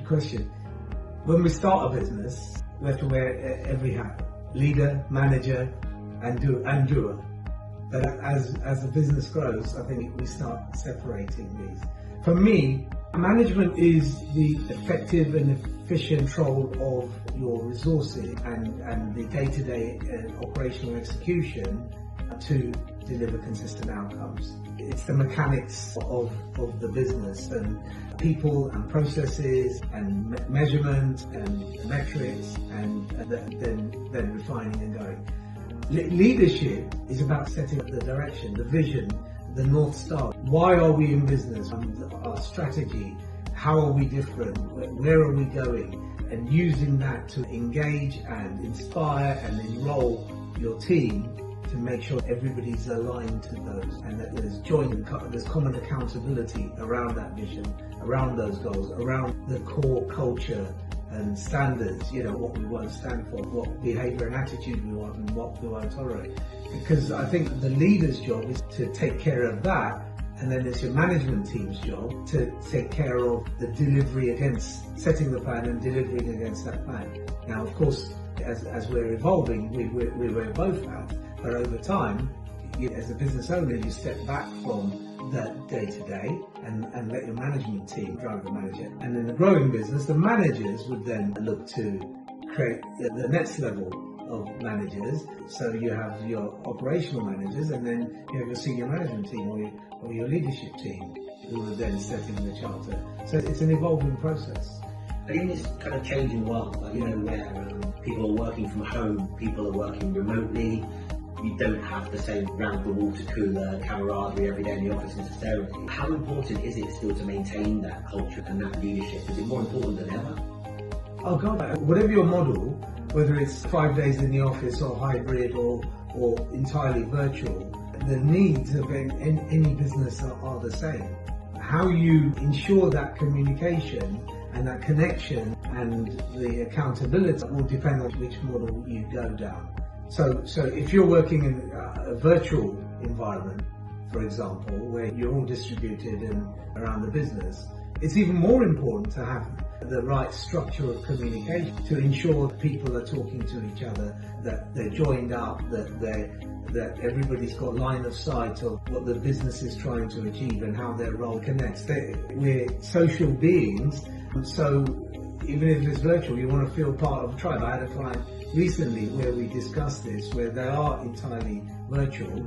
question. When we start a business, we have to wear every hat: leader, manager, and doer. But as the business grows, I think we start separating these. For me, management is the effective and efficient control of your resources and the day-to-day operational execution to deliver consistent outcomes. It's the mechanics of the business, and people and processes and measurement and metrics, and then refining and going. Leadership is about setting up the direction, the vision, the North Star. Why are we in business? Our strategy. How are we different? Where are we going? And using that to engage and inspire and enroll your team to make sure everybody's aligned to those, and that there's there's common accountability around that vision, around those goals, around the core culture and standards, what we want to stand for, what behaviour and attitude we want, and what we won't tolerate. Because I think the leader's job is to take care of that, and then it's your management team's job to take care of the delivery against setting the plan and delivering against that plan. Now, of course, as we're evolving, we wear both hats, but over time, as a business owner, you step back from that day-to-day and let your management team drive the manager. And in the growing business, the managers would then look to create the next level of managers. So you have your operational managers, and then you have your senior management team or your leadership team who are then setting the charter. So it's an evolving process. But in this kind of changing world, where people are working from home, people are working remotely, you don't have the same round-the-water cooler camaraderie every day in the office necessarily. How important is it still to maintain that culture and that leadership? Is it more important than ever? Oh God, whatever your model, whether it's 5 days in the office or hybrid or entirely virtual, the needs of any business are the same. How you ensure that communication and that connection and the accountability will depend on which model you go down. So if you're working in a virtual environment, for example, where you're all distributed and around the business, it's even more important to have the right structure of communication to ensure that people are talking to each other, that they're joined up, that everybody's got line of sight of what the business is trying to achieve and how their role connects. We're social beings, so even if it's virtual, you want to feel part of a tribe. I had a client recently where we discussed this, where they are entirely virtual.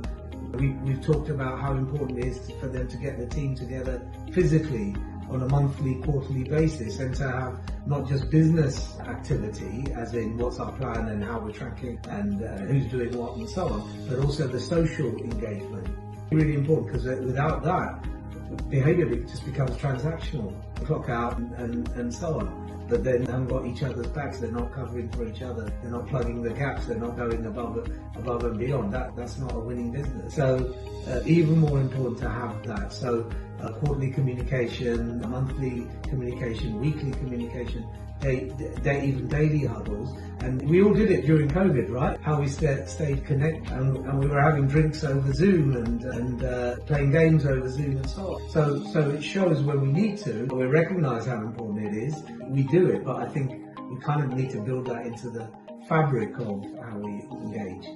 We've talked about how important it is for them to get the team together physically on a monthly, quarterly basis, and to have not just business activity, as in what's our plan and how we're tracking and who's doing what and so on, but also the social engagement. Really important, because without that, behaviour just becomes transactional, clock out and so on. But then they haven't got each other's backs, they're not covering for each other, they're not plugging the gaps, they're not going above and beyond. That's not a winning business. So even more important to have that. So quarterly communication, monthly communication, weekly communication, even daily huddles. And we all did it during COVID, right? How we stayed connected, and we were having drinks over Zoom and playing games over Zoom and so on. So it shows when we need to, we recognise how important it is, we do it, but I think we kind of need to build that into the fabric of how we engage.